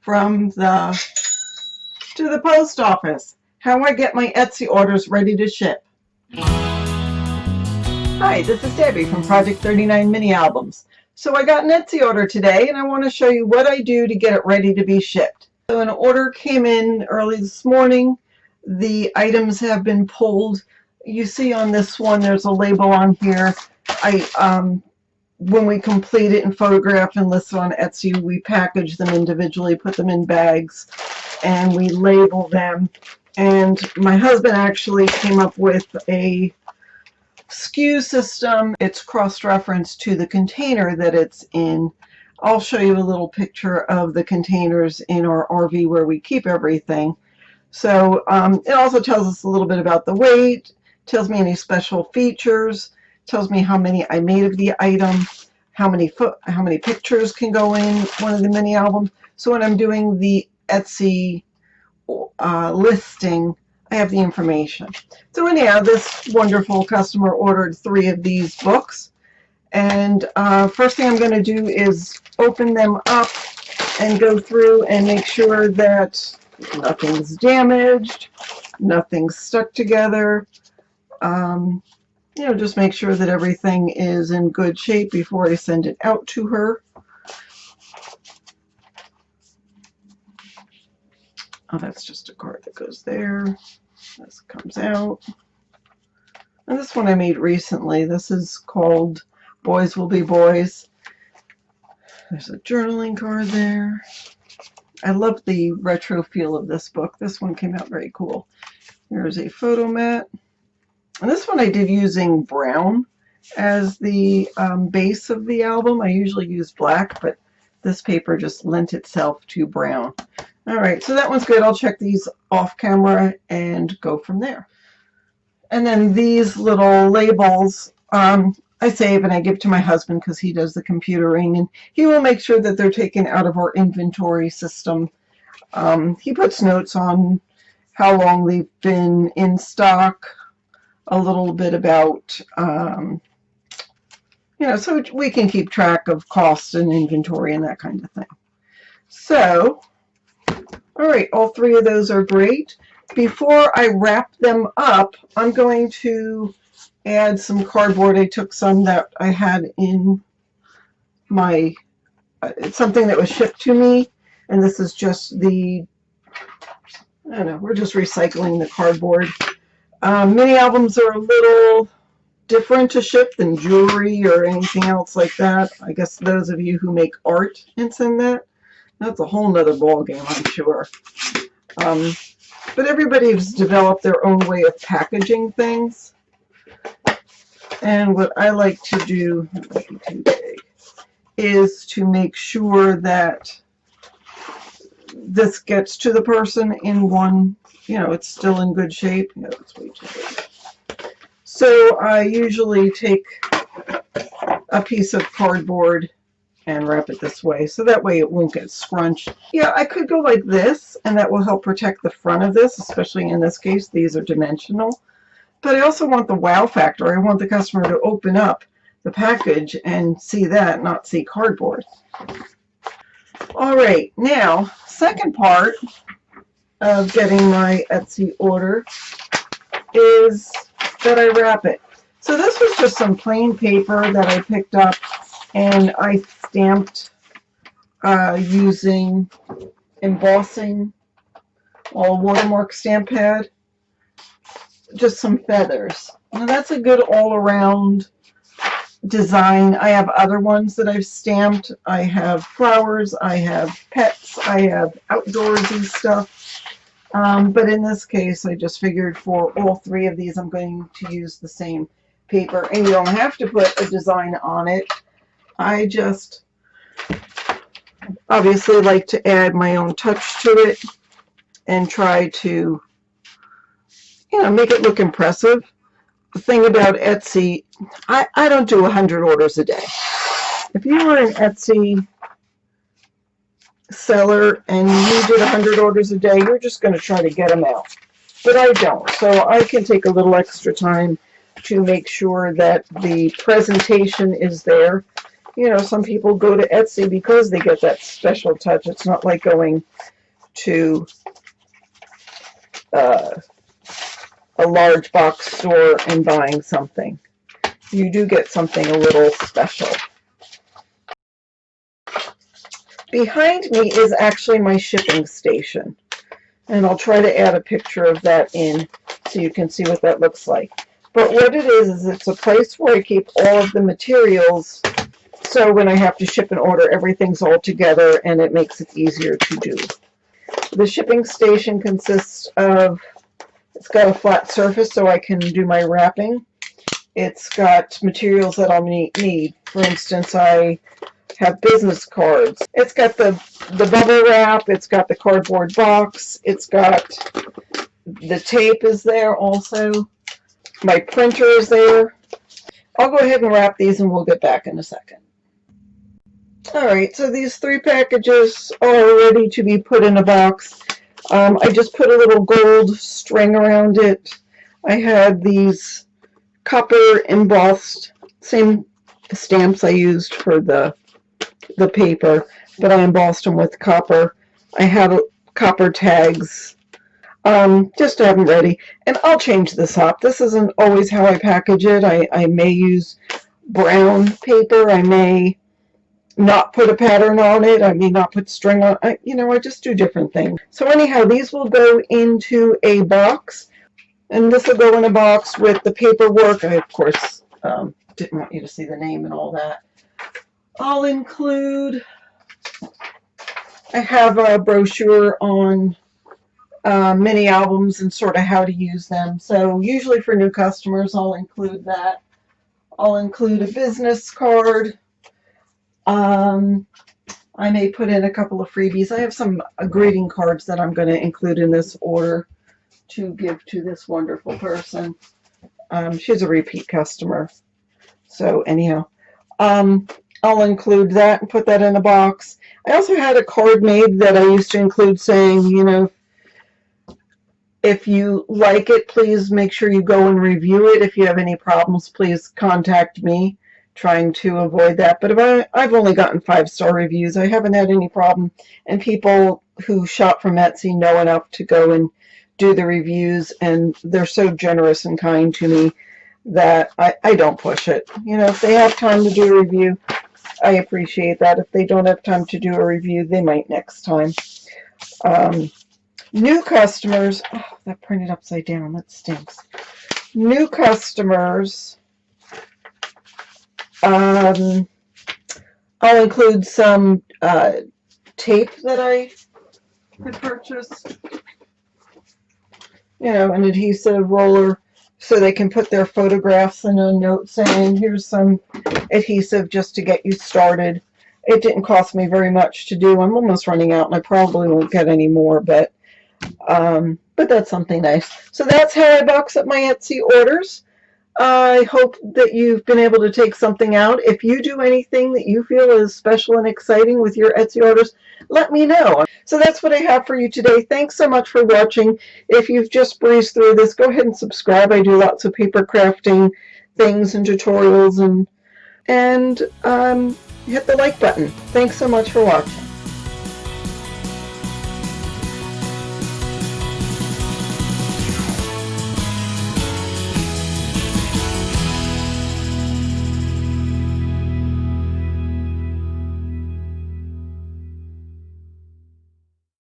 from to the post office. How I get my Etsy orders ready to ship. Hi, this is Debbie from Project39 Mini Albums. So I got an Etsy order today and I want to show you what I do to get it ready to be shipped. So an order came in early this morning. The items have been pulled. You see on this one there's a label on here. When we complete it and photograph and list it on Etsy, we package them individually, put them in bags, and we label them. And my husband actually came up with a SKU system. It's cross-referenced to the container that it's in. I'll show you a little picture of the containers in our RV where we keep everything. So it also tells us a little bit about the weight, tells me any special features, tells me how many I made of the item, how many pictures can go in one of the mini albums. So when I'm doing the Etsy listing, I have the information. So anyhow, this wonderful customer ordered 3 of these books. And first thing I'm going to do is open them up and go through and make sure that nothing's damaged, nothing's stuck together. Just make sure that everything is in good shape before I send it out to her. Oh, that's just a card that goes there. This comes out. And this one I made recently. This is called Boys Will Be Boys. There's a journaling card there. I love the retro feel of this book. This one came out very cool. Here's a photo mat. And this one I did using brown as the base of the album. I usually use black, but this paper just lent itself to brown. All right, so that one's good. I'll check these off camera and go from there. And then these little labels, I save and I give to my husband because he does the computering, and he will make sure that they're taken out of our inventory system. He puts notes on how long they've been in stock, a little bit about, so we can keep track of costs and inventory and that kind of thing. So, all right, all 3 of those are great. Before I wrap them up, I'm going to add some cardboard. I took some that I had in my, it's something that was shipped to me, and this is just the, I don't know, we're just recycling the cardboard. Mini albums are a little different to ship than jewelry or anything else like that. I guess those of you who make art and send that, that's a whole nother ballgame, I'm sure. But everybody's developed their own way of packaging things. And what I like to do is to make sure that this gets to the person in one, it's still in good shape. No, it's way too big. So I usually take a piece of cardboard and wrap it this way, so that way it won't get scrunched. Yeah, I could go like this, and that will help protect the front of this, especially in this case, these are dimensional. But I also want the wow factor. I want the customer to open up the package and see that, not see cardboard. All right, now, second part of getting my Etsy order is that I wrap it. So this was just some plain paper that I picked up, and I stamped using embossing, a watermark stamp pad, just some feathers. Now that's a good all-around design. I have other ones that I've stamped. I have flowers, I have pets, I have outdoorsy stuff. But in this case, I just figured for all 3 of these, I'm going to use the same paper. And you don't have to put a design on it. I just obviously like to add my own touch to it and try to, make it look impressive. The thing about Etsy, I don't do 100 orders a day. If you were an Etsy seller and you did 100 orders a day, you're just going to try to get them out. But I don't. So I can take a little extra time to make sure that the presentation is there You know, some people go to Etsy because they get that special touch. It's not like going to a large box store and buying something. You do get something a little special. Behind me is actually my shipping station. And I'll try to add a picture of that in so you can see what that looks like. But what it is it's a place where I keep all of the materials, so when I have to ship an order, everything's all together and it makes it easier to do. The shipping station consists of, it's got a flat surface so I can do my wrapping. It's got materials that I'll need. For instance, I have business cards. It's got the bubble wrap, it's got the cardboard box, it's got the tape is there also. My printer is there. I'll go ahead and wrap these and we'll get back in a second. Alright, so these 3 packages are ready to be put in a box. I just put a little gold string around it. I had these copper embossed, same stamps I used for the paper, but I embossed them with copper. I had copper tags just to have them ready. And I'll change this up. This isn't always how I package it. I may use brown paper. I may not put a pattern on it. I may not put string on it. I just do different things. So anyhow, these will go into a box. And this will go in a box with the paperwork. I, of course, didn't want you to see the name and all that. I'll include, I have a brochure on mini albums and sort of how to use them. So usually for new customers, I'll include that. I'll include a business card. I may put in a couple of freebies. I have some greeting cards that I'm going to include in this order to give to this wonderful person. She's a repeat customer. So anyhow, I'll include that and put that in a box. I also had a card made that I used to include saying, if you like it, please make sure you go and review it. If you have any problems, please contact me. Trying to avoid that. But I've only gotten 5-star reviews. I haven't had any problem. And people who shop from Etsy know enough to go and do the reviews. And they're so generous and kind to me that I don't push it. If they have time to do a review, I appreciate that. If they don't have time to do a review, they might next time. New customers, oh, that printed upside down, that stinks. New customers, I'll include some tape that I had purchased, an adhesive roller, so they can put their photographs in a note saying, here's some adhesive just to get you started. It didn't cost me very much to do. I'm almost running out and I probably won't get any more, but that's something nice. So that's how I box up my Etsy orders. I hope that you've been able to take something out. If you do anything that you feel is special and exciting with your Etsy orders, let me know. So that's what I have for you today. Thanks so much for watching. If you've just breezed through this, go ahead and subscribe. I do lots of paper crafting things and tutorials, and hit the like button. Thanks so much for watching.